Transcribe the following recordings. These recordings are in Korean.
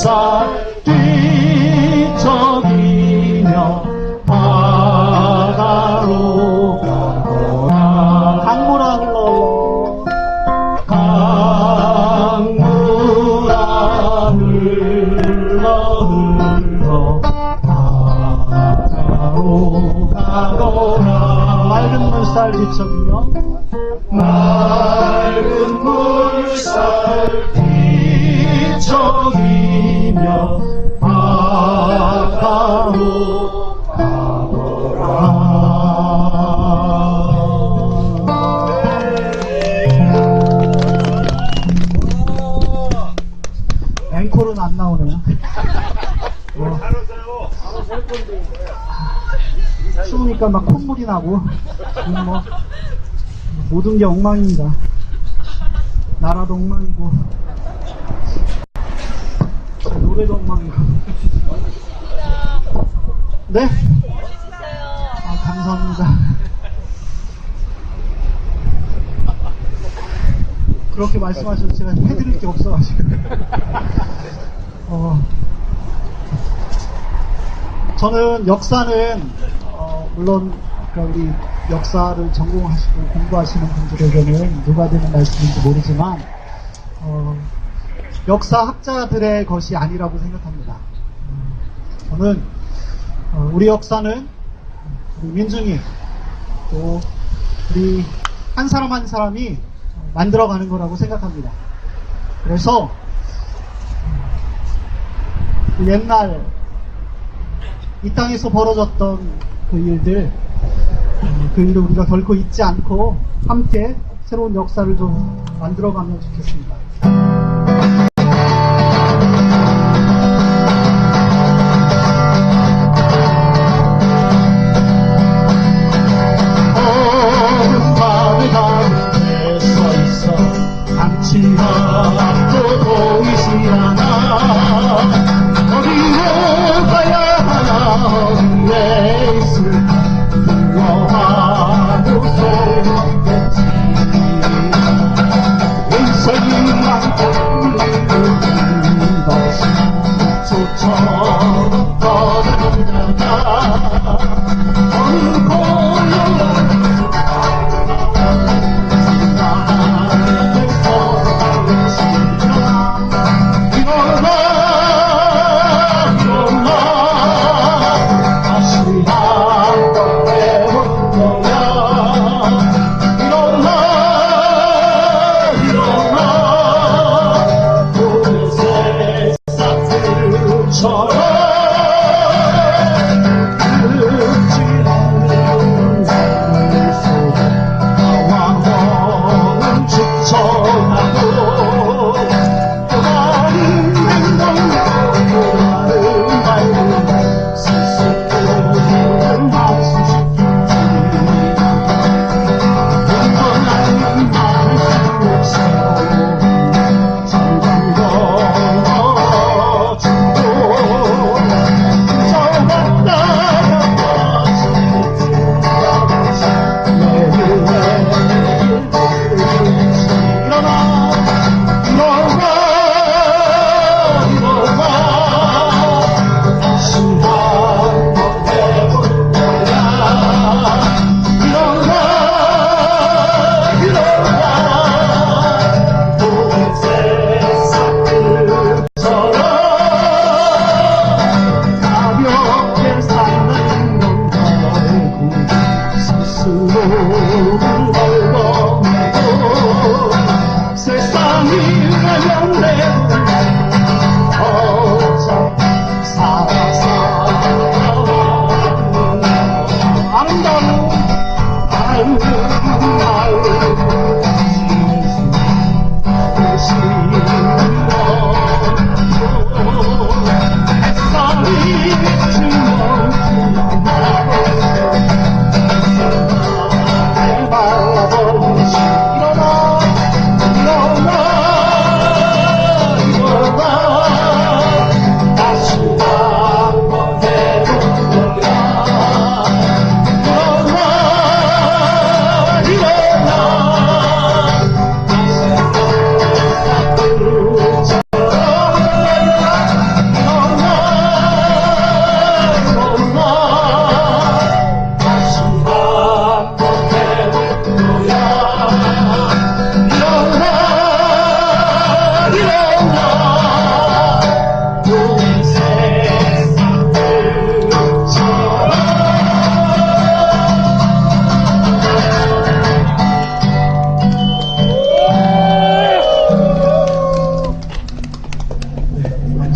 쌀 뒤척이며 바다로 가거라. 강물아 흘러 강물아 흘러 바다로 가거라. 맑은 물살 뒤척이며 맑은 물살 뒤척이며 바다로 가거라. 앵콜은 안 나오네요. 추우니까 막 콧물이 나고 뭐 모든 게 엉망입니다. 나라도 엉망이고 노래도 엉망이고. 네? 아, 감사합니다. 그렇게 말씀하셔서 제가 해드릴 게 없어가지고. 저는 역사는 물론 우리 역사를 전공하시고 공부하시는 분들에게는 누가 되는 말씀인지 모르지만 역사학자들의 것이 아니라고 생각합니다. 저는 우리 역사는 우리 민중이 또 우리 한 사람 한 사람이 만들어가는 거라고 생각합니다. 그래서 옛날 이 땅에서 벌어졌던 그 일들 그 일을 우리가 결코 잊지 않고 함께 새로운 역사를 좀 만들어가면 좋겠습니다. 마음의 가운데 서있어 당치나 또 보이지 않아. 어디로 가야 하나 왜 있을까 두려워하고 소리겠지. 인생이 많고 우리는 것이 조처럼 떠다니다가 어느 고요한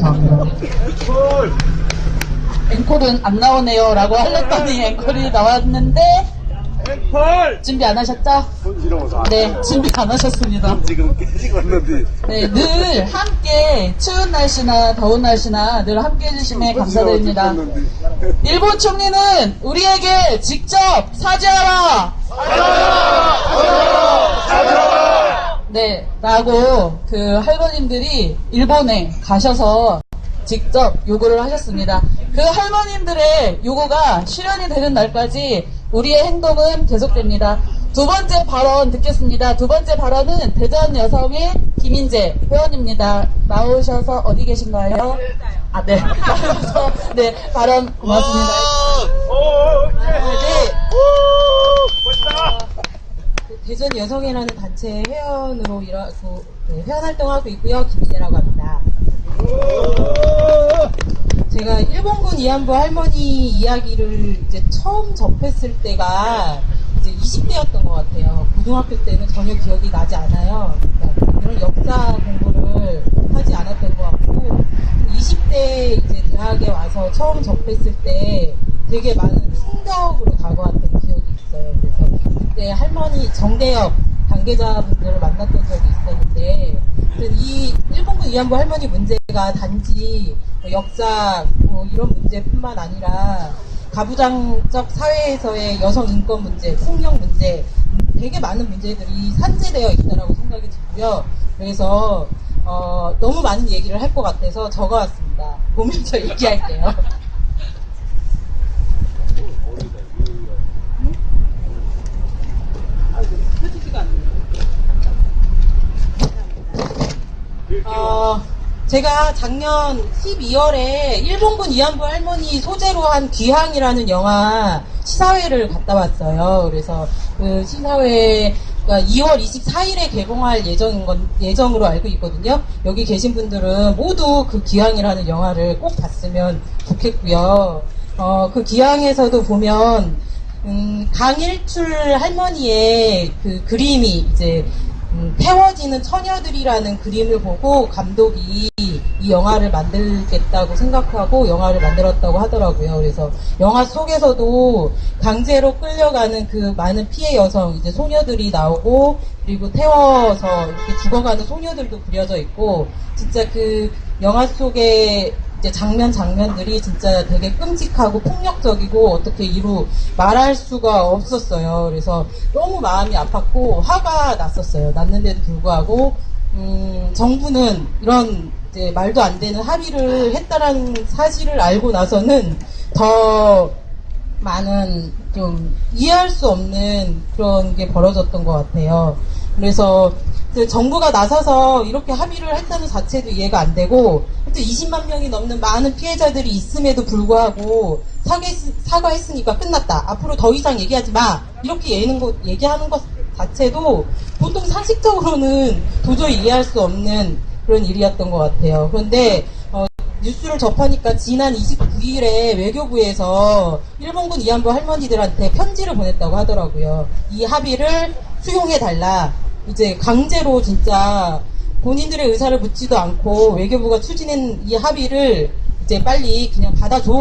감사합니다. 앵콜은 안 나오네요 라고 하렸더니 앵콜이 나왔는데 준비 안 하셨죠? 네, 준비 안 하셨습니다. 지금 깨지고 왔는데. 네, 늘 함께 추운 날씨나 더운 날씨나 늘 함께 해주심에 감사드립니다. 일본 총리는 우리에게 직접 사죄하라! 네, 라고 그 할머님들이 일본에 가셔서 직접 요구를 하셨습니다. 그 할머님들의 요구가 실현이 되는 날까지 우리의 행동은 계속됩니다. 두 번째 발언 듣겠습니다. 두 번째 발언은 대전 여성의 김인재 회원입니다. 나오셔서 어디 계신가요? 아, 네. 나오셔서, 네, 발언 고맙습니다. 대전 여성회라는 단체 회원으로 회원 활동하고 있고요. 김인재라고 합니다. 제가 일본군 위안부 할머니 이야기를 이제 처음 접했을 때가 이제 20대였던 것 같아요. 고등학교 때는 전혀 기억이 나지 않아요. 그러니까 이런 역사 공부를 하지 않았던 것 같고 20대 이제 대학에 와서 처음 접했을 때 되게 많은 충격으로 다가왔던 기억이 있어요. 그래서 그때 할머니 정대협 관계자분들을 만났던 적이 있었는데 이 일본군 위안부 할머니 문제가 단지 역사 이런 문제뿐만 아니라 가부장적 사회에서의 여성 인권 문제, 폭력 문제 되게 많은 문제들이 산재되어 있다고 생각이 들고요. 그래서 너무 많은 얘기를 할 것 같아서 적어왔습니다. 보면서 얘기할게요. 제가 작년 12월에 일본군 위안부 할머니 소재로 한 귀향이라는 영화 시사회를 갔다 왔어요. 그래서 그 시사회가 2월 24일에 개봉할 예정으로 알고 있거든요. 여기 계신 분들은 모두 그 귀향이라는 영화를 꼭 봤으면 좋겠고요. 그 귀향에서도 보면 강일출 할머니의 그 그림이 이제 태워지는 처녀들이라는 그림을 보고 감독이 이 영화를 만들겠다고 생각하고 영화를 만들었다고 하더라고요. 그래서 영화 속에서도 강제로 끌려가는 그 많은 피해 여성, 이제 소녀들이 나오고, 그리고 태워서 이렇게 죽어가는 소녀들도 그려져 있고, 진짜 그 영화 속에 이제 장면들이 진짜 되게 끔찍하고 폭력적이고 어떻게 이루 말할 수가 없었어요. 그래서 너무 마음이 아팠고 화가 났었어요. 났는데도 불구하고 정부는 이런 이제 말도 안 되는 합의를 했다라는 사실을 알고 나서는 더 많은 좀 이해할 수 없는 그런 게 벌어졌던 것 같아요. 그래서 정부가 나서서 이렇게 합의를 했다는 자체도 이해가 안 되고, 또 20만 명이 넘는 많은 피해자들이 있음에도 불구하고 사과했으니까 끝났다. 앞으로 더 이상 얘기하지 마. 이렇게 얘기하는 것 자체도 보통 상식적으로는 도저히 이해할 수 없는 그런 일이었던 것 같아요. 그런데 뉴스를 접하니까 지난 29일에 외교부에서 일본군 위안부 할머니들한테 편지를 보냈다고 하더라고요. 이 합의를 수용해달라. 이제 강제로 진짜 본인들의 의사를 묻지도 않고 외교부가 추진한 이 합의를 이제 빨리 그냥 받아줘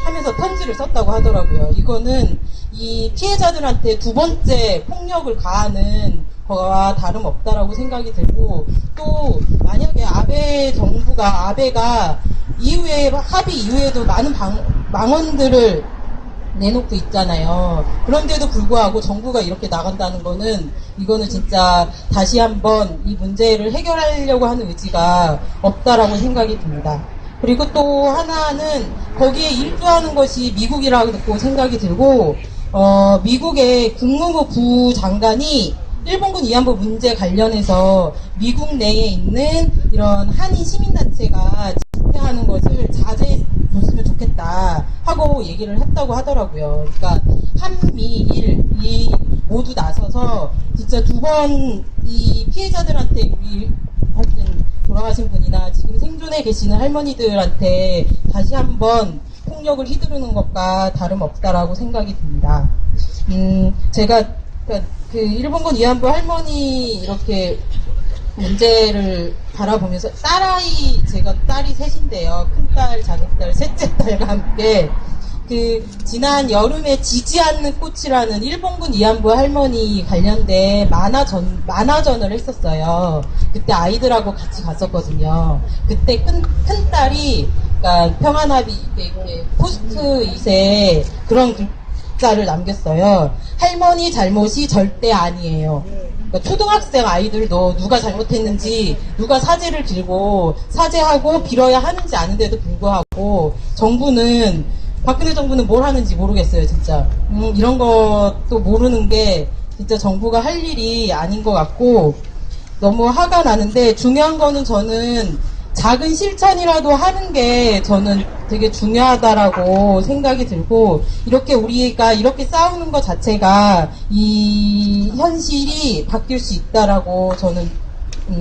하면서 편지를 썼다고 하더라고요. 이거는 이 피해자들한테 두 번째 폭력을 가하는 거와 다름없다라고 생각이 들고, 또 만약에 아베가 이후에 합의 이후에도 많은 망언들을 내놓고 있잖아요. 그런데도 불구하고 정부가 이렇게 나간다는 거는, 이거는 진짜 다시 한번 이 문제를 해결하려고 하는 의지가 없다라고 생각이 듭니다. 그리고 또 하나는 거기에 일조하는 것이 미국이라고 생각이 들고, 미국의 국무부 부장관이 일본군 위안부 문제 관련해서 미국 내에 있는 이런 한인 시민단체가 집회하는 것을 자제해줬으면 좋겠다 하고 얘기를 했다고 하더라고요. 그러니까 한미일이 모두 나서서 진짜 두 번 이 피해자들한테, 우리 하여튼 돌아가신 분이나 지금 생존해 계시는 할머니들한테 다시 한번 폭력을 휘두르는 것과 다름없다라고 생각이 듭니다. 제가 그 일본군 위안부 할머니 이렇게 문제를 바라보면서 제가 딸이 셋인데요. 큰딸, 작은딸, 셋째 딸과 함께 지난 여름에 지지 않는 꽃이라는 일본군 위안부 할머니 관련된 만화전을 했었어요. 그때 아이들하고 같이 갔었거든요. 그때 큰딸이, 그러니까 평안합의, 포스트잇에 그런 글자를 남겼어요. 할머니 잘못이 절대 아니에요. 그러니까 초등학생 아이들도 누가 잘못했는지, 누가 사죄를 빌고, 사죄하고 빌어야 하는지 아는데도 불구하고, 박근혜 정부는 뭘 하는지 모르겠어요, 진짜. 이런 것도 모르는 게 진짜 정부가 할 일이 아닌 것 같고 너무 화가 나는데, 중요한 거는 저는 작은 실천이라도 하는 게 저는 되게 중요하다라고 생각이 들고, 이렇게 우리가 이렇게 싸우는 것 자체가 이 현실이 바뀔 수 있다라고 저는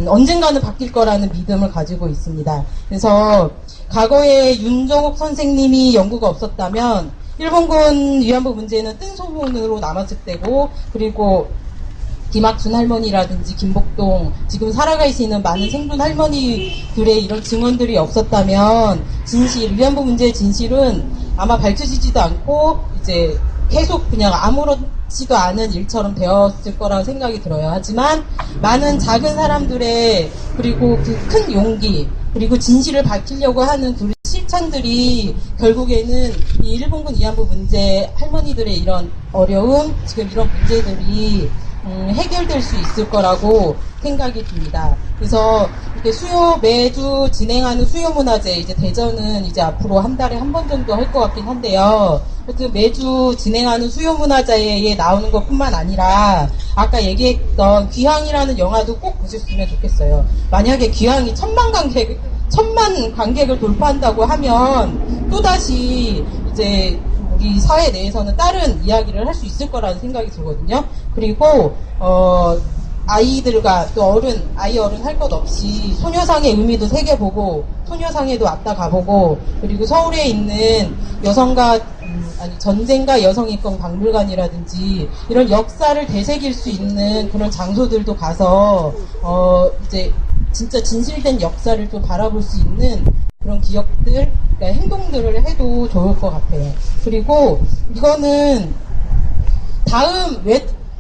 언젠가는 바뀔 거라는 믿음을 가지고 있습니다. 그래서 과거에 윤정옥 선생님이 연구가 없었다면 일본군 위안부 문제는 뜬 소문으로 남았을 때고, 그리고 김학순 할머니라든지 김복동, 지금 살아계시는 많은 생존 할머니들의 이런 증언들이 없었다면 위안부 문제의 진실은 아마 밝혀지지도 않고 이제 계속 그냥 아무렇지도 않은 일처럼 되었을 거라고 생각이 들어요. 하지만 많은 작은 사람들의, 그리고 그 큰 용기, 그리고 진실을 밝히려고 하는 그 실천들이 결국에는 이 일본군 위안부 문제, 할머니들의 이런 어려움, 지금 이런 문제들이 해결될 수 있을 거라고 생각이 듭니다. 그래서 이렇게 매주 진행하는 수요문화제, 이제 대전은 이제 앞으로 한 달에 한 번 정도 할 것 같긴 한데요. 하여튼 매주 진행하는 수요문화제에 나오는 것뿐만 아니라 아까 얘기했던 귀향이라는 영화도 꼭 보셨으면 좋겠어요. 만약에 귀향이 1000만 관객을 돌파한다고 하면 또다시 이제 우리 사회 내에서는 다른 이야기를 할 수 있을 거라는 생각이 들거든요. 그리고 아이들과 또 아이 어른 할 것 없이 소녀상의 의미도 새겨보고, 소녀상에도 왔다 가보고, 그리고 서울에 있는 전쟁과 여성인권 박물관이라든지 이런 역사를 되새길 수 있는 그런 장소들도 가서 이제 진짜 진실된 역사를 좀 바라볼 수 있는 그런 기억들, 그러니까 행동들을 해도 좋을 것 같아요. 그리고 이거는 다음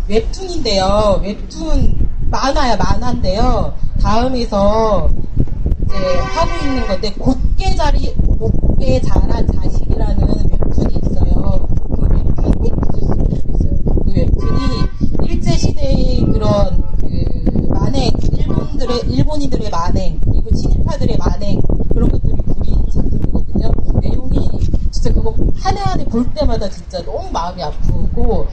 웹툰인데요. 웹툰 만화인데요. 다음에서 이제 하고 있는 건데, 곱게 자란 자식이라는 웹툰이 있어요. 그 웹툰 꼭 보셨으면 좋겠어요. 그 웹툰이 일제시대의 그런 일본인들의 만행, 그리고 친일파들의 만행, 그런 것들이 그린 작품이거든요. 내용이 진짜 그거 하나하나 볼 때마다 진짜 너무 마음이 아프고,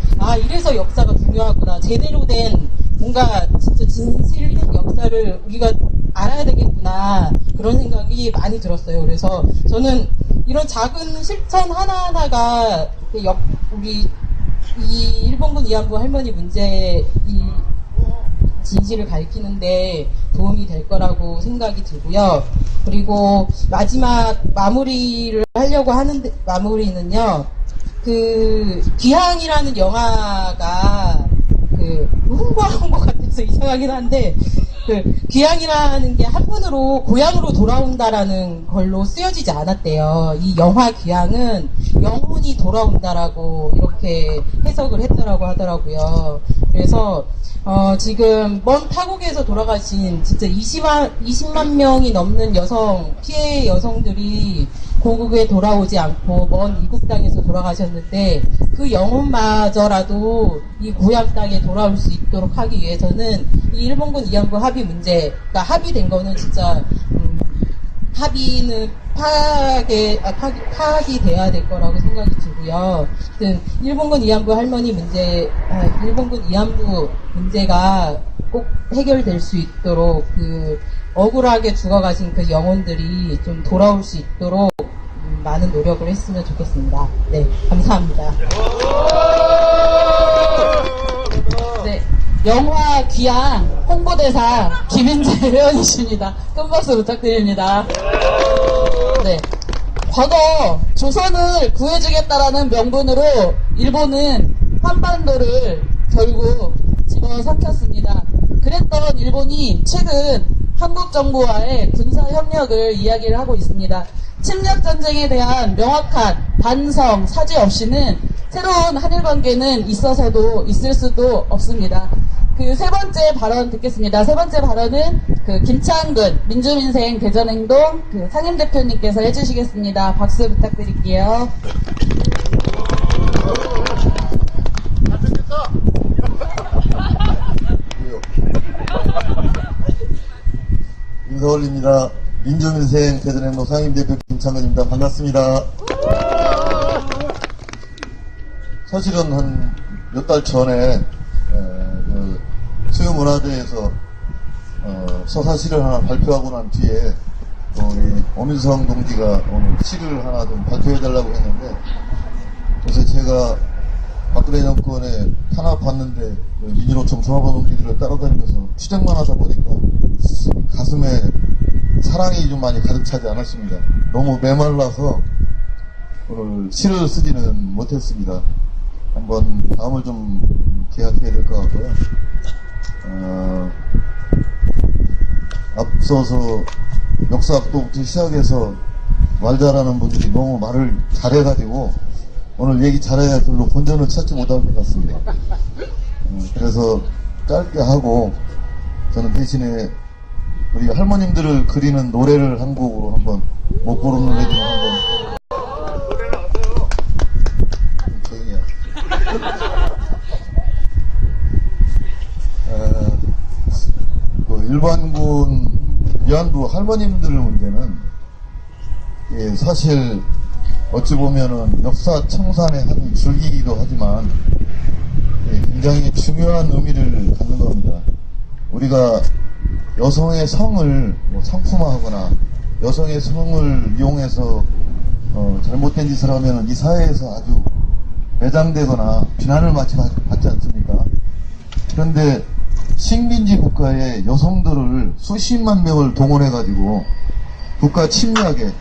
이래서 역사가 중요하구나. 제대로 된 뭔가 진짜 진실된 역사를 우리가 알아야 되겠구나. 그런 생각이 많이 들었어요. 그래서 저는 이런 작은 실천 하나하나가 우리 이 일본군 위안부 할머니 문제 진실을 밝히는데 도움이 될 거라고 생각이 들고요. 그리고 마지막 마무리를 하려고 하는데, 마무리는요, 귀향이라는 영화가 홍보한 것 같아서 이상하긴 한데, 귀향이라는 게 한문으로 고향으로 돌아온다라는 걸로 쓰여지지 않았대요. 이 영화 귀향은 영혼이 돌아온다라고 이렇게 해석을 했더라고 하더라고요. 그래서 지금 먼 타국에서 돌아가신 진짜 20만 명이 넘는 피해 여성들이 고국에 돌아오지 않고 먼 이국 땅에서 돌아가셨는데, 그 영혼마저라도 이 고향 땅에 돌아올 수 있도록 하기 위해서는 이 일본군 위안부 합의 문제가 합의된 거는 진짜 합의는 파악이 돼야 될 거라고 생각이 들고요. 일본군 위안부 일본군 위안부 문제가 꼭 해결될 수 있도록 억울하게 죽어가신 그 영혼들이 좀 돌아올 수 있도록 많은 노력을 했으면 좋겠습니다. 네, 감사합니다. 네, 영화 귀향 홍보대사 김인재 회원이십니다. 큰 박수 부탁드립니다. 네, 과거 조선을 구해주겠다라는 명분으로 일본은 한반도를 결국 집어삼켰습니다. 그랬던 일본이 최근 한국 정부와의 군사 협력을 이야기를 하고 있습니다. 침략 전쟁에 대한 명확한 반성, 사죄 없이는 새로운 한일 관계는 있어서도 있을 수도 없습니다. 그 세 번째 발언 듣겠습니다. 세 번째 발언은 그 김창근 민주민생 대전행동 그 상임대표님께서 해주시겠습니다. 박수 부탁드릴게요. 인사 올립니다. 민주민생 대전행동 상임대표 김창근입니다. 반갑습니다. 사실은 한 몇 달 전에 수요문화대에서 서사 시를 하나 발표하고 난 뒤에 우리 오민성 동지가 오늘 시를 하나 좀 발표해달라고 했는데, 그래서 제가 박근혜 정권에 탄압받는데 민주노총 종합운동기들을 따라다니면서 추적만 하다 보니까 가슴에 사랑이 좀 많이 가득 차지 않았습니다. 너무 메말라서 오늘 시를 쓰지는 못했습니다. 한번 다음을 좀 계약해야 될 것 같고요. 앞서서 역사학도부터 시작해서 말 잘하는 분들이 너무 말을 잘해가지고 오늘 얘기 잘해야 별로 본전을 찾지 못할 것 같습니다. 그래서 짧게 하고 저는 대신에 우리 할머님들을 그리는 노래를 한 곡으로 한번 못 부르는 노래 좀 한번. 조용히 해. 그 일반군 위안부 할머님들 문제는 사실 어찌 보면은 역사 청산의 한 줄기이기도 하지만 굉장히 중요한 의미를 갖는 겁니다. 우리가 여성의 성을 상품화하거나 여성의 성을 이용해서 잘못된 짓을 하면 이 사회에서 아주 매장되거나 비난을 받지 않습니까? 그런데 식민지 국가의 여성들을 수십만 명을 동원해가지고 국가 침략에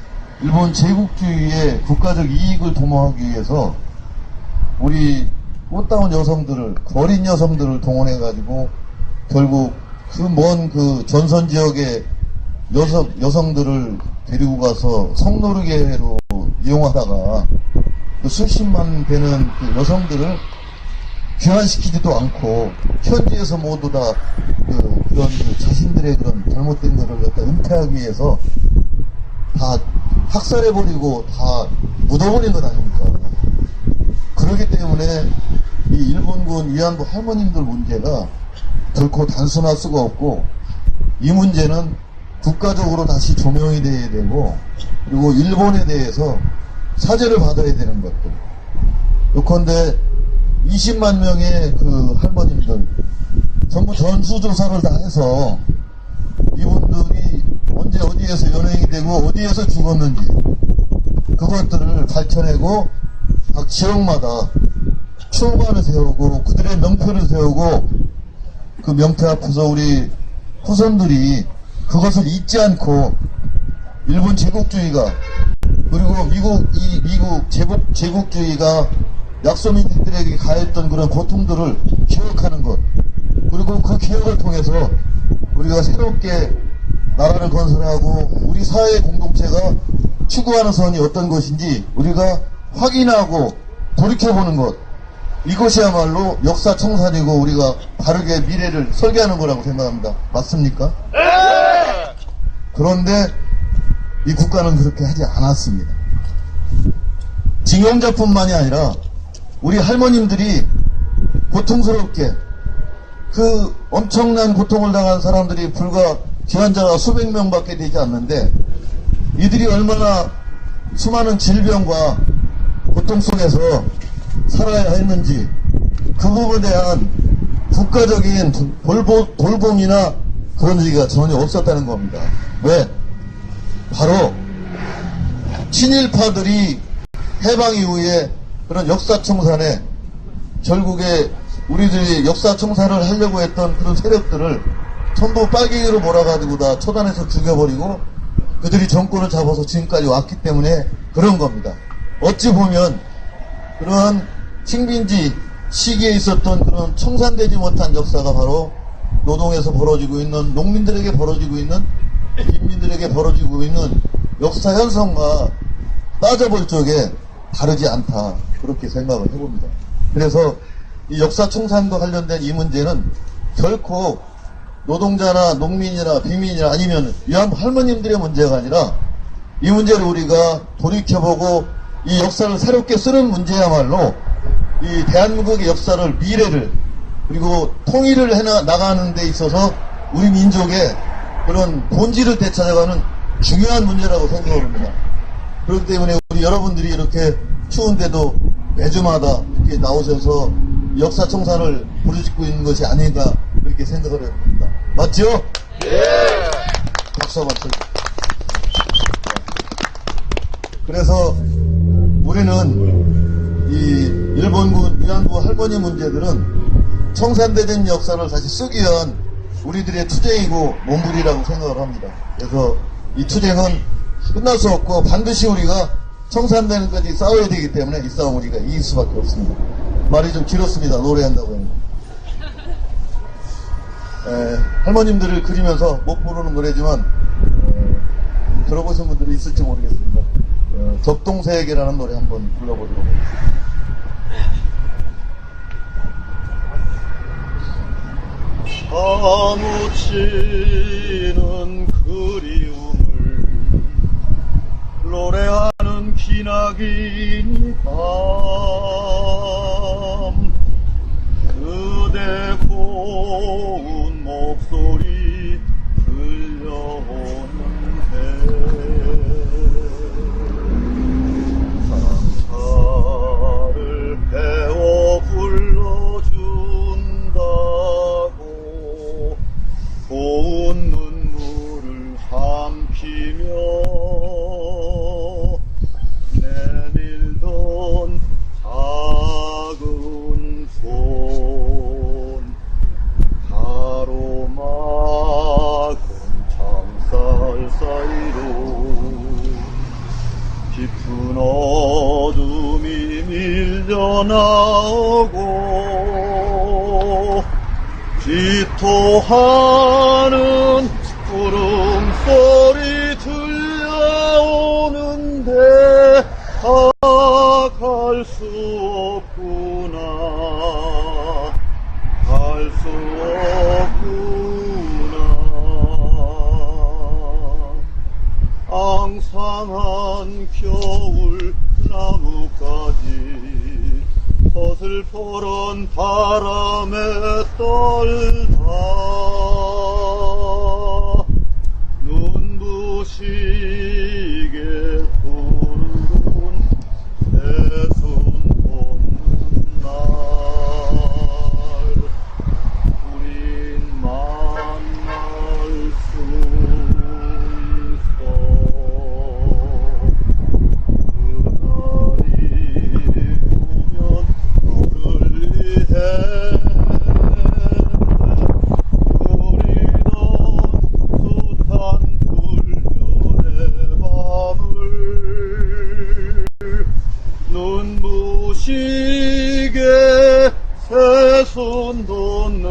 일본 제국주의의 국가적 이익을 도모하기 위해서 우리 꽃다운 여성들을, 어린 여성들을 동원해가지고 결국 그 먼 그 전선 지역의 여성들을 데리고 가서 성노르게로 이용하다가 그 수십만 되는 그 여성들을 귀환시키지도 않고 현지에서 모두 다 그런 자신들의 그런 잘못된 것을 갖다 은폐하기 위해서 다 학살해버리고 다 묻어버린 것 아닙니까? 그렇기 때문에 이 일본군 위안부 할머님들 문제가 결코 단순할 수가 없고, 이 문제는 국가적으로 다시 조명이 돼야 되고, 그리고 일본에 대해서 사죄를 받아야 되는 것들. 요컨대 20만 명의 그 할머님들 전부 전수조사를 다 해서 이분들이 언제 어디에서 연행이 되고 어디에서 죽었는지 그것들을 밝혀내고 각 지역마다 추모관을 세우고 그들의 명표를 세우고 그 명표 앞에서 우리 후손들이 그것을 잊지 않고 일본 제국주의가 그리고 미국 제국주의가 약소민들에게 가했던 그런 고통들을 기억하는 것, 그리고 그 기억을 통해서 우리가 새롭게 나라를 건설하고 우리 사회 공동체가 추구하는 선이 어떤 것인지 우리가 확인하고 돌이켜보는 것, 이것이야말로 역사 청산이고 우리가 바르게 미래를 설계하는 거라고 생각합니다. 맞습니까? 네! 그런데 이 국가는 그렇게 하지 않았습니다. 징용자뿐만이 아니라 우리 할머님들이 고통스럽게 그 엄청난 고통을 당한 사람들이 불과 기환자가 수백 명밖에 되지 않는데 이들이 얼마나 수많은 질병과 고통 속에서 살아야 했는지 그 부분에 대한 국가적인 돌봄이나 그런 얘기가 전혀 없었다는 겁니다. 왜? 바로 친일파들이 해방 이후에 그런 역사청산에 결국에 우리들이 역사청산을 하려고 했던 그런 세력들을 전부 빨갱이로 몰아가지고 다 처단해서 죽여버리고 그들이 정권을 잡아서 지금까지 왔기 때문에 그런 겁니다. 어찌 보면 그런 식민지 시기에 있었던 그런 청산되지 못한 역사가 바로 노동에서 벌어지고 있는, 농민들에게 벌어지고 있는, 빈민들에게 벌어지고 있는 역사 현상과 따져볼 적에 다르지 않다, 그렇게 생각을 해봅니다. 그래서 이 역사청산과 관련된 이 문제는 결코 노동자나 농민이나 빈민이나 아니면 위안부 할머님들의 문제가 아니라, 이 문제를 우리가 돌이켜보고 이 역사를 새롭게 쓰는 문제야말로 이 대한민국의 역사를, 미래를, 그리고 통일을 나가는 데 있어서 우리 민족의 그런 본질을 되찾아가는 중요한 문제라고 생각합니다. 그렇기 때문에 우리 여러분들이 이렇게 추운데도 매주마다 이렇게 나오셔서 역사청산을 부르짖고 있는 것이 아닌가, 그렇게 생각을 해봅니다. 맞죠? 네! 박수 한번 쳐주세요. 그래서 우리는 이 일본군 위안부 할머니 문제들은 청산되는 역사를 다시 쓰기 위한 우리들의 투쟁이고 몸부림이라고 생각을 합니다. 그래서 이 투쟁은 끝날 수 없고 반드시 우리가 청산되는 것까지 싸워야 되기 때문에 이 싸움 우리가 이길 수밖에 없습니다. 말이 좀 길었습니다. 노래한다고 했는데. 할머님들을 그리면서 못 부르는 노래지만 들어보신 분들이 있을지 모르겠습니다. 접동세에게라는 노래 한번 불러보도록 하겠습니다. 사무치는 그리움을 노래하는 기나긴 밤, 그대 고운 목소리 들려오는데 상차를 배워 불러준다고 고운 눈물을 삼키며 내밀던 작은 손, 가로막은 창살 사이로 깊은 어둠이 밀려나오고 기토하는 울음소리 들려오는데 갈 수 없구나, 갈 수 없구나. 앙상한 겨울 나무까지 서슬퍼런 바람에 떨다 눈부시게 푸른 새순 돋는 날 우린 만날 수 있어. 그날이 오면 너를 위해 우리던 숱한 불면의 밤을 눈부시게 새순 돋는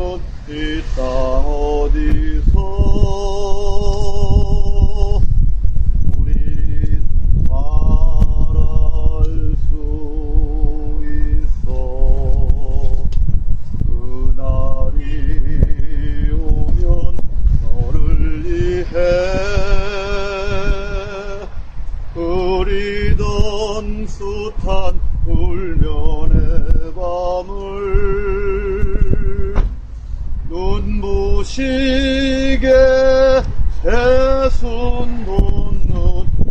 이 땅 어디서 우리 말할 수 있어. 그날이 오면 너를 위해 흐리던 숱한 불면의 밤을 눈부시게 새순 돋는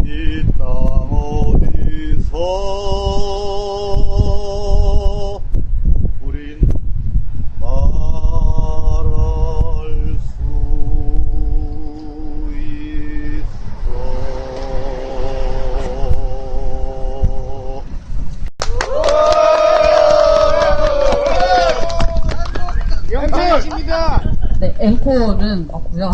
이 땅 어디서 우린 말할 수 있어. 네, 앵콜을 일은 없고요.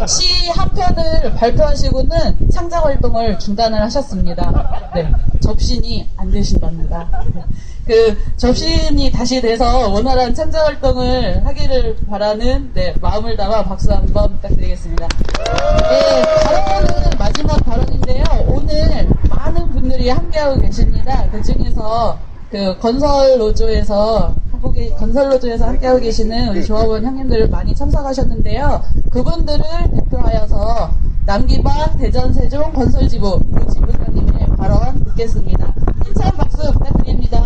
시 한 편을 발표하시고는 창작 활동을 중단을 하셨습니다. 네, 접신이 안 되신답니다. 네. 그 접신이 다시 돼서 원활한 창작 활동을 하기를 바라는 네, 마음을 담아 박수 한번 부탁드리겠습니다. 네, 발언은 마지막 발언인데요. 오늘 많은 분들이 함께하고 계십니다. 그 중에서 그 건설노조에서 함께하고 계시는 우리 조합원 형님들 많이 참석하셨는데요. 그분들을 대표하여서 남기반 대전세종 건설지부 그 지부장님의 발언 듣겠습니다. 힘찬 박수 부탁드립니다.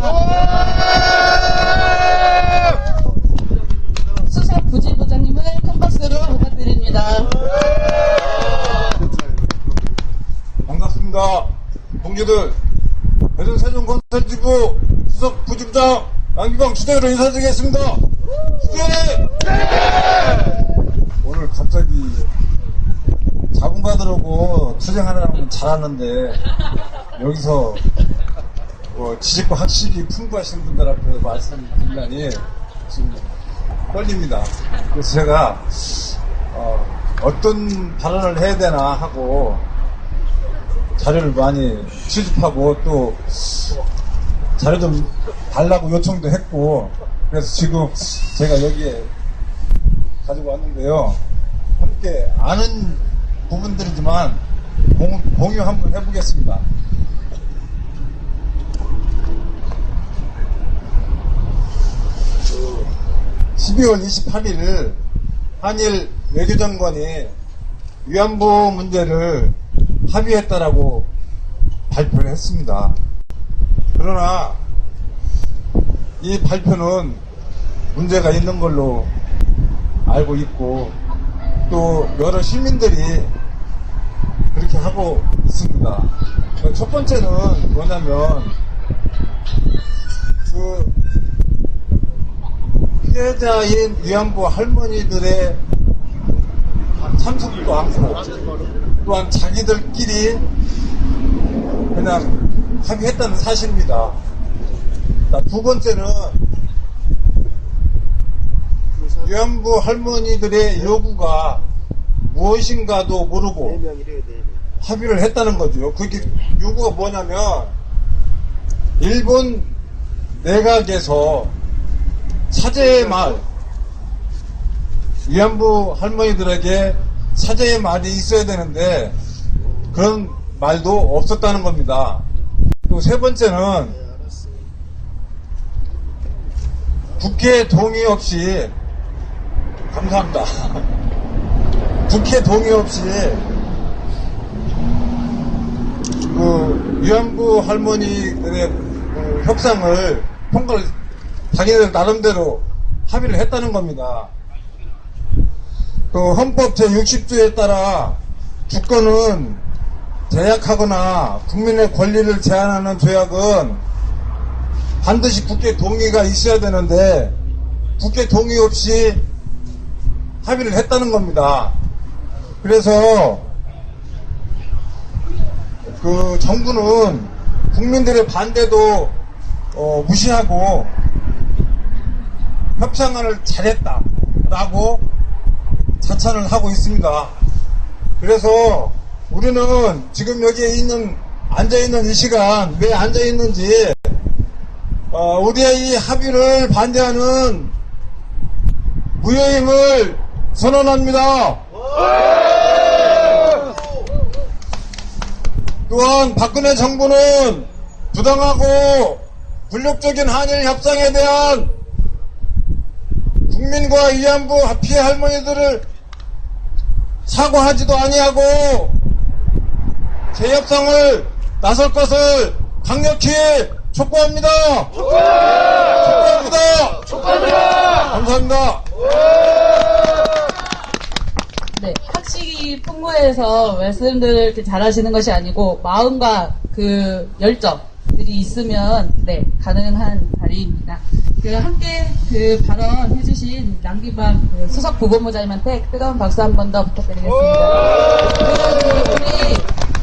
수석 부지부장님을 큰 박수로 부탁드립니다. 반갑습니다. 동지들, 대전세종 건설지부 수석 부지부장 양기광 주대로 인사드리겠습니다. 주대! 오늘 갑자기 자본가들하고 투쟁하려면 잘하는데 여기서 지식과 학식이 풍부하신 분들 앞에 말씀드리다니 지금 떨립니다. 그래서 제가 어떤 발언을 해야 되나 하고 자료를 많이 취집하고 또 자료 좀 달라고 요청도 했고 그래서 지금 제가 여기에 가지고 왔는데요. 함께 아는 부분들이지만 공유 한번 해보겠습니다. 그 12월 28일 한일 외교장관이 위안부 문제를 합의했다라고 발표를 했습니다. 그러나 이 발표는 문제가 있는 걸로 알고 있고 또 여러 시민들이 그렇게 하고 있습니다. 첫 번째는 뭐냐면 그 피해자인 위안부 할머니들의 참석도 않고 또한 자기들끼리 그냥 합의했다는 사실입니다. 두 번째는 위안부 할머니들의 요구가 무엇인가도 모르고 합의를 했다는 거죠. 그게 요구가 뭐냐면 일본 내각에서 사죄의 말, 위안부 할머니들에게 사죄의 말이 있어야 되는데 그런 말도 없었다는 겁니다. 또 세 번째는 국회 동의 없이 감사합니다. 국회 동의 없이 그 위안부 할머니들의 그 협상을 통과를 자기들 나름대로 합의를 했다는 겁니다. 그 헌법 제60조에 따라 주권은 제약하거나 국민의 권리를 제한하는 조약은 반드시 국회 동의가 있어야 되는데 국회 동의 없이 합의를 했다는 겁니다. 그래서 그 정부는 국민들의 반대도 무시하고 협상을 잘했다라고 자찬을 하고 있습니다. 그래서 우리는 지금 여기에 앉아있는 이 시간 왜 앉아있는지 우리의 이 합의를 반대하는 무효임을 선언합니다. 또한 박근혜 정부는 부당하고 굴욕적인 한일 협상에 대한 국민과 위안부 피해 할머니들을 사과하지도 아니하고 재협상을 나설 것을 강력히 촉구합니다. 촉구합니다. 감사합니다. 네, 학식이 풍부해서 말씀들을 이렇게 잘하시는 것이 아니고 마음과 그 열정들이 있으면 네 가능한 자리입니다. 그 함께 그 발언해주신 남기반 그 수석 부본부장님한테 뜨거운 박수 한 번 더 부탁드리겠습니다. 그리고 우리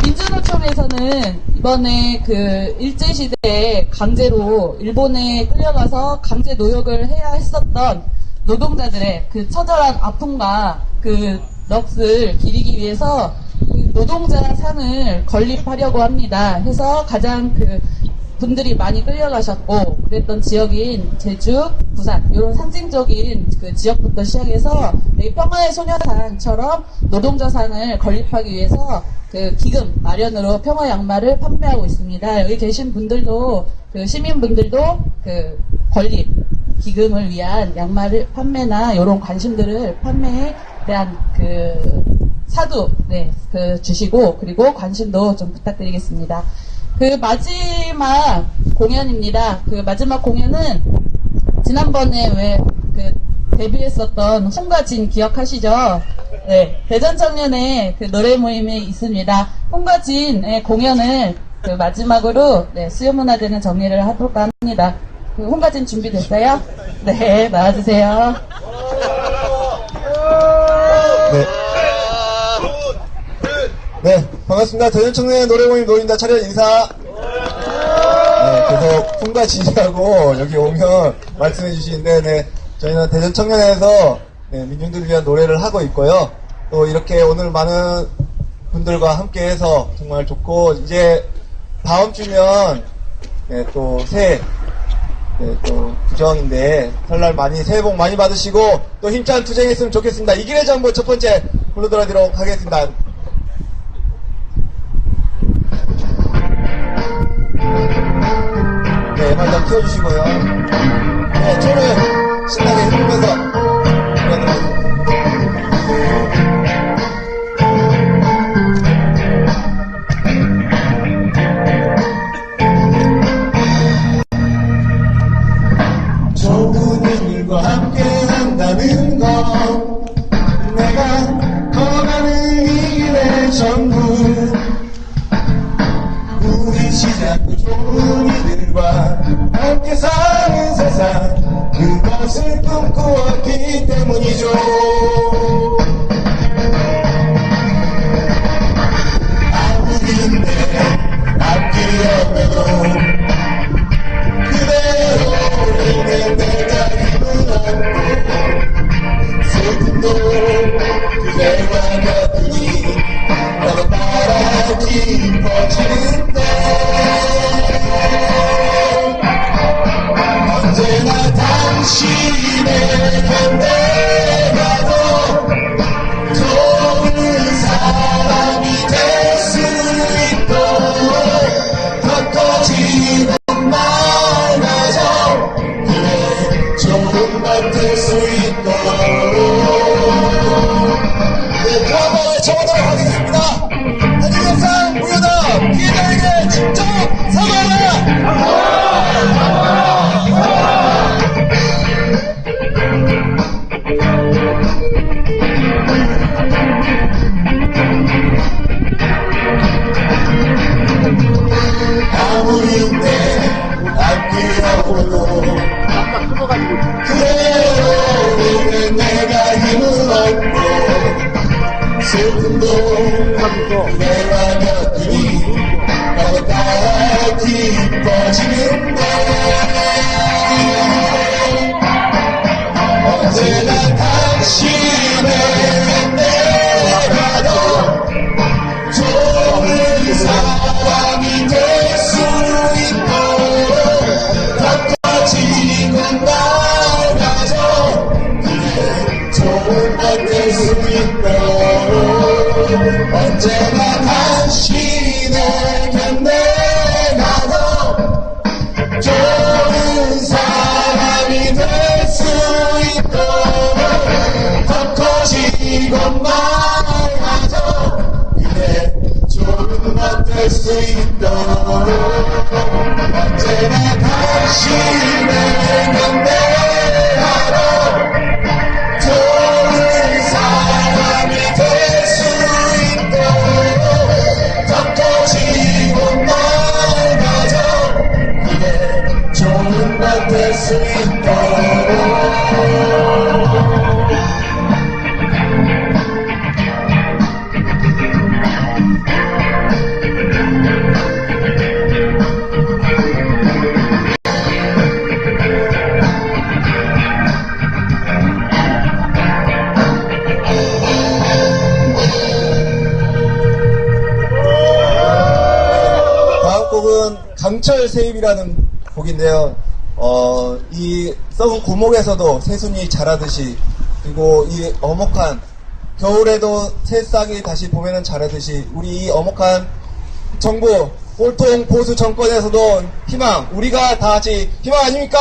민주노총에서는 이번에 그 일제시대에 강제로 일본에 끌려가서 강제 노역을 해야 했었던 노동자들의 그 처절한 아픔과 그 넋을 기리기 위해서 그 노동자 상을 건립하려고 합니다. 해서 가장 그 분들이 많이 끌려가셨고 그랬던 지역인 제주, 부산 이런 상징적인 그 지역부터 시작해서 여기 평화의 소녀상처럼 노동자상을 건립하기 위해서 그 기금 마련으로 평화 양말을 판매하고 있습니다. 여기 계신 분들도 그 시민분들도 그 건립 기금을 위한 양말을 판매나 이런 관심들을 판매에 대한 그 사두 그 주시고 그리고 관심도 좀 부탁드리겠습니다. 그 마지막 공연입니다. 그 마지막 공연은 지난번에 왜 그 데뷔했었던 홍가진 기억하시죠? 네, 대전청년의 그 노래 모임이 있습니다. 홍가진의 공연을 그 마지막으로 수요문화제는 정리를 하도록 합니다. 그 홍가진 준비됐어요? 네, 나와주세요. 네, 반갑습니다. 대전청년의 노래 모임 노린다 차렷 인사. 계속 홍가진이라고 여기 오면 말씀해 주시는데, 저희는 대전청년에서 민중들을 위한 노래를 하고 있고요. 또 이렇게 오늘 많은 분들과 함께해서 정말 좋고, 이제 다음 주면 또 새해 또 구정인데 설날 많이 새해 복 많이 받으시고 또 힘찬 투쟁했으면 좋겠습니다. 이 길의 정보 첫 번째 불러드리도록 하겠습니다. 네, 음악 좀 키워주시고요. 네, 초를 신나게 흔들면서 불러드리도록 하겠습니다. 좋은 일과 함께 한다는 건 내가 걸어가는 이 길의 전부, 우리 시작도 좋은 이들과 함께 사는 세상, 그것을 꿈꾸었기 때문이죠. 아무리 내 앞길이 없어도 그대로 있는 내가 힘을 얻고 슬픔도 그대와 같으니 나도 따라 깊어지는데, 언제나 당신의 곁에 가도 좋은 사람이 될 수 있도록 더 커지는 말마저 그래 좋은 것 될 수 있도록. 네, 그럼 외쳐보도록 하겠습니다. 아직 영상 무효다. 피해자에게 직접 사과하라. 아무리 내 앞길이 없어도 그대로 있는 내가 힘을 얻고 슬픔도 내가 곁들이 나도 따라 깊어지는데, 언제나 당신의 곁에 가도 좋은 사람이 될 수 있도록 더 커진 것마저 그래 좋은 것 될 수 있도록, 언제나 당신의 곁에 가도 좋은 사람이 될 수 있도록 더 커진 것마저 그래 좋은 것 될 수 있도록, 언제나 당신의 곁에 가도 좋은 사람이 될 수 있도록 더 커진 것마저 그래 좋은 것 될 수 있도록. 곡은 강철 세입이라는 곡인데요. 이 썩은 고목에서도 새순이 자라듯이, 그리고 이 어목한 겨울에도 새싹이 다시 봄에는 자라듯이, 우리 이 어목한 정부 꼴통 보수 정권에서도 희망, 우리가 다 같이 희망 아닙니까?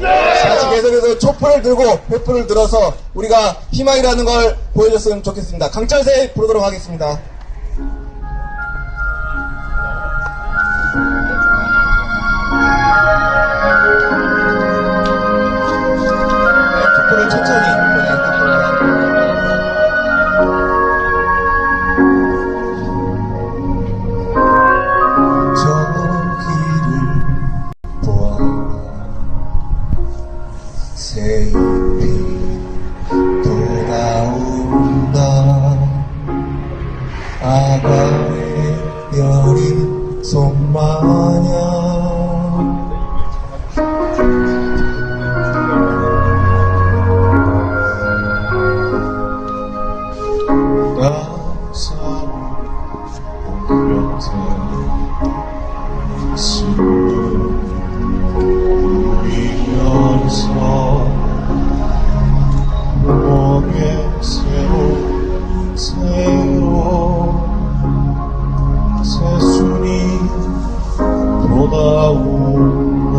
같이 계속해서 촛불을 들고 횃불을 들어서 우리가 희망이라는 걸 보여줬으면 좋겠습니다. 강철 세입 부르도록 하겠습니다. 촛불을 천천히 새잎이 돌아온다. 아가의 여린 손마냥 따사로 온 곁에 숨을 울리면서 몸에 새로 새순이 돋아온다.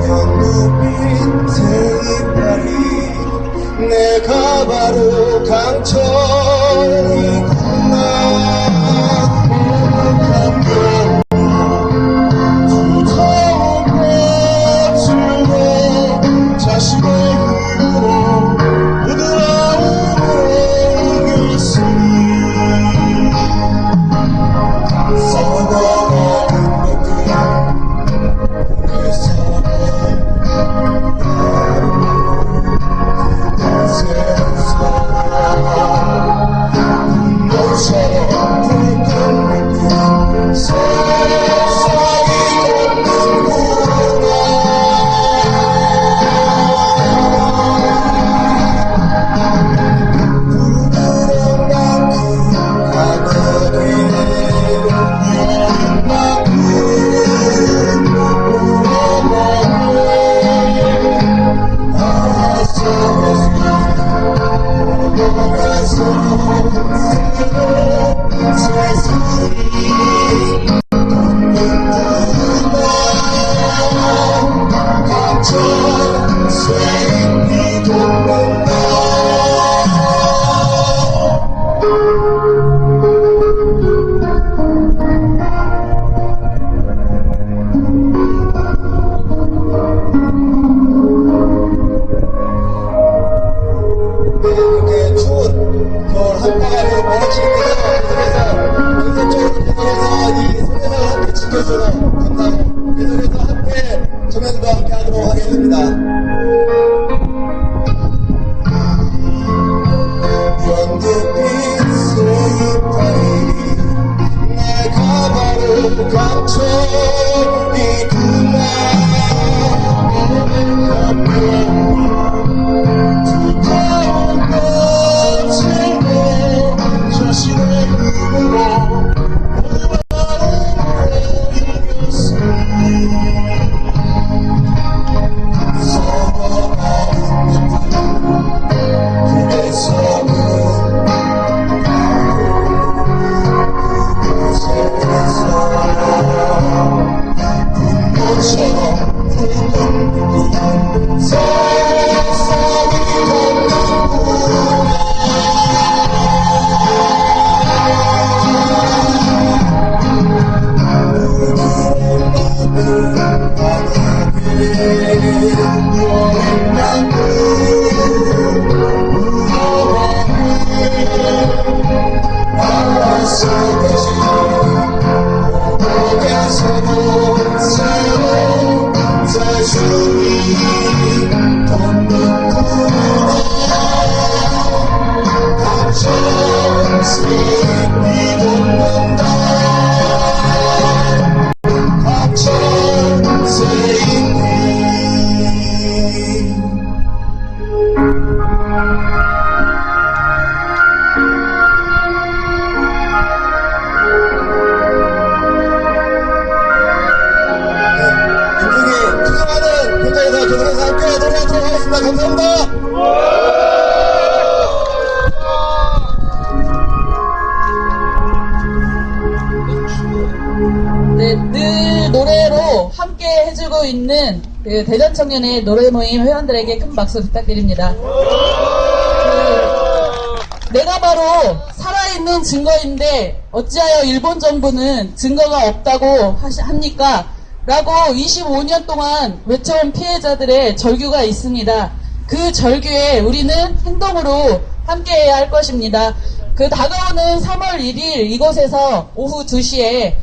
연두빛 새이파리 내가 바로 강철이구나. 있는 그 대전 청년의 노래 모임 회원들에게 큰 박수 부탁드립니다. 내가 바로 살아있는 증거인데 어찌하여 일본 정부는 증거가 없다고 합니까? 라고 25년 동안 외쳐온 피해자들의 절규가 있습니다. 그 절규에 우리는 행동으로 함께해야 할 것입니다. 그 다가오는 3월 1일 이곳에서 오후 2시에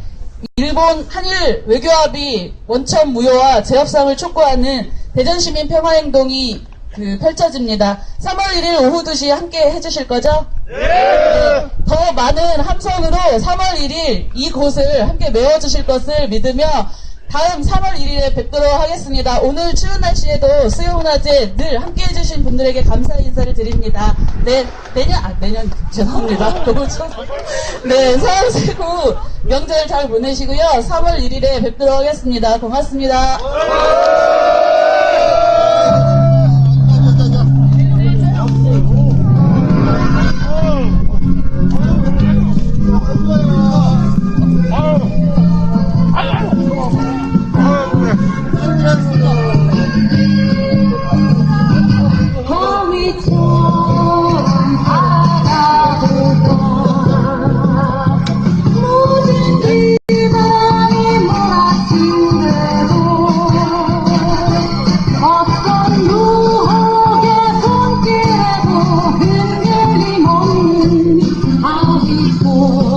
일본 한일 외교합의 원천 무효와 재협상을 촉구하는 대전시민 평화행동이 펼쳐집니다. 3월 1일 오후 2시 함께 해주실 거죠? 네. 더 많은 함성으로 3월 1일 이곳을 함께 메워주실 것을 믿으며 다음 3월 1일에 뵙도록 하겠습니다. 오늘 추운 날씨에도 수요문화제 늘 함께 해주신 분들에게 감사 인사를 드립니다. 네, 내년, 죄송합니다. 너무 추워. 네, 서울세구 명절 잘 보내시고요. 3월 1일에 뵙도록 하겠습니다. 고맙습니다. 손길에도 흔들림 없는 아직도